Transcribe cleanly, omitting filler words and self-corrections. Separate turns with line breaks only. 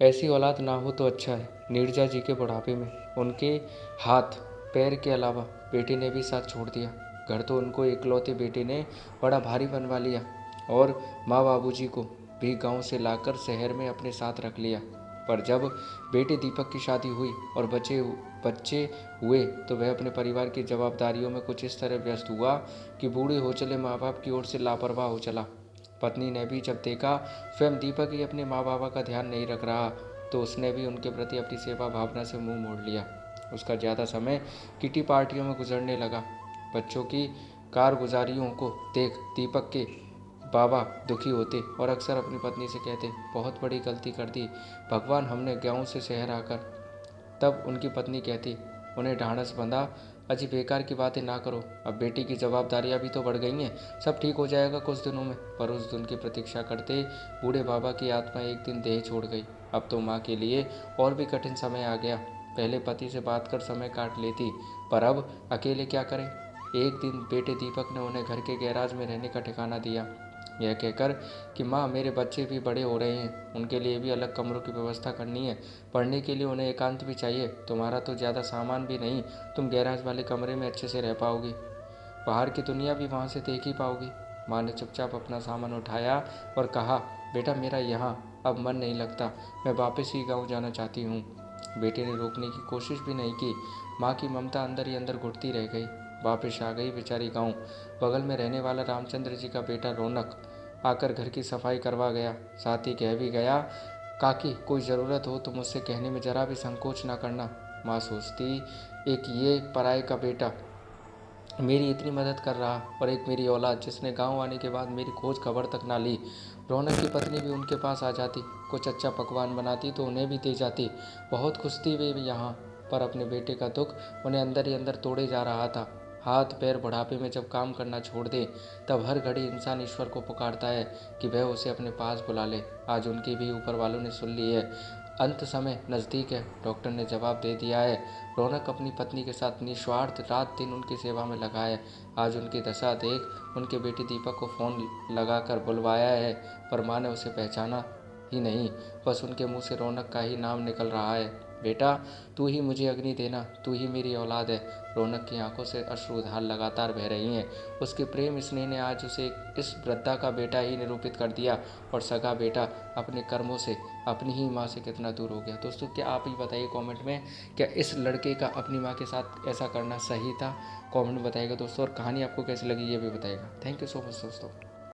ऐसी औलाद ना हो तो अच्छा है। नीरजा जी के बुढ़ापे में उनके हाथ पैर के अलावा बेटे ने भी साथ छोड़ दिया। घर तो उनको इकलौते बेटे ने बड़ा भारी बनवा लिया और माँ बाबूजी को भी गांव से लाकर शहर में अपने साथ रख लिया। पर जब बेटे दीपक की शादी हुई और बच्चे हुए तो वह अपने परिवार की जवाबदारियों में कुछ इस तरह व्यस्त हुआ कि बूढ़े हो चले माँ बाप की ओर से लापरवाह हो चला। पत्नी ने भी जब देखा स्वयं दीपक ही अपने माँ बाबा का ध्यान नहीं रख रहा तो उसने भी उनके प्रति अपनी सेवा भावना से मुंह मोड़ लिया। उसका ज़्यादा समय किटी पार्टियों में गुजरने लगा। बच्चों की कारगुजारियों को देख दीपक के बाबा दुखी होते और अक्सर अपनी पत्नी से कहते, बहुत बड़ी गलती कर दी भगवान हमने गांव से शहर आकर। तब उनकी पत्नी कहती, उन्हें ढाढ़स बंधा, अजी बेकार की बातें ना करो, अब बेटी की जवाबदारियां भी तो बढ़ गई हैं, सब ठीक हो जाएगा कुछ दिनों में। पर उस दिन की प्रतीक्षा करते बूढ़े बाबा की आत्मा एक दिन देह छोड़ गई। अब तो माँ के लिए और भी कठिन समय आ गया। पहले पति से बात कर समय काट लेती, पर अब अकेले क्या करें। एक दिन बेटे दीपक ने उन्हें घर के गैराज में रहने का ठिकाना दिया, यह कहकर कि माँ मेरे बच्चे भी बड़े हो रहे हैं, उनके लिए भी अलग कमरों की व्यवस्था करनी है, पढ़ने के लिए उन्हें एकांत भी चाहिए। तुम्हारा तो ज़्यादा सामान भी नहीं, तुम गैराज वाले कमरे में अच्छे से रह पाओगी, बाहर की दुनिया भी वहाँ से देख ही पाओगी। माँ ने चुपचाप अपना सामान उठाया और कहा, बेटा मेरा यहाँ अब मन नहीं लगता, मैं वापस ही गाँव जाना चाहती हूँ। बेटे ने रोकने की कोशिश भी नहीं की। माँ की ममता अंदर ही अंदर घुटती रह गई। वापस आ गई बेचारी गाँव। बगल में रहने वाला रामचंद्र जी का बेटा रौनक आकर घर की सफाई करवा गया, साथ ही कह भी गया, काकी कोई ज़रूरत हो तो मुझसे कहने में ज़रा भी संकोच ना करना। माँ सोचती, एक ये पराये का बेटा मेरी इतनी मदद कर रहा और एक मेरी औलाद जिसने गांव आने के बाद मेरी खोज खबर तक ना ली। रौनक की पत्नी भी उनके पास आ जाती, कुछ अच्छा पकवान बनाती तो उन्हें भी दे जाती। बहुत खुश थी वे यहाँ, पर अपने बेटे का दुख उन्हें अंदर ही अंदर तोड़े जा रहा था। हाथ पैर बुढ़ापे में जब काम करना छोड़ दे तब हर घड़ी इंसान ईश्वर को पुकारता है कि वह उसे अपने पास बुला ले। आज उनकी भी ऊपर वालों ने सुन ली है। अंत समय नज़दीक है, डॉक्टर ने जवाब दे दिया है। रौनक अपनी पत्नी के साथ निस्वार्थ रात दिन उनकी सेवा में लगा है। आज उनकी दशा देख उनके बेटे दीपक को फ़ोन लगाकर बुलवाया है, पर माँ ने उसे पहचाना ही नहीं। बस उनके मुंह से रौनक का ही नाम निकल रहा है, बेटा तू ही मुझे अग्नि देना, तू ही मेरी औलाद है। रौनक की आंखों से अश्रुधार लगातार बह रही हैं। उसके प्रेम स्नेह ने आज उसे इस वृद्धा का बेटा ही निरूपित कर दिया और सगा बेटा अपने कर्मों से अपनी ही माँ से कितना दूर हो गया। दोस्तों क्या आप ही बताइए कमेंट में, क्या इस लड़के का अपनी माँ के साथ ऐसा करना सही था? कमेंट में बताइएगा दोस्तों, और कहानी आपको कैसी लगी ये भी बताइएगा। थैंक यू सो मच दोस्तों।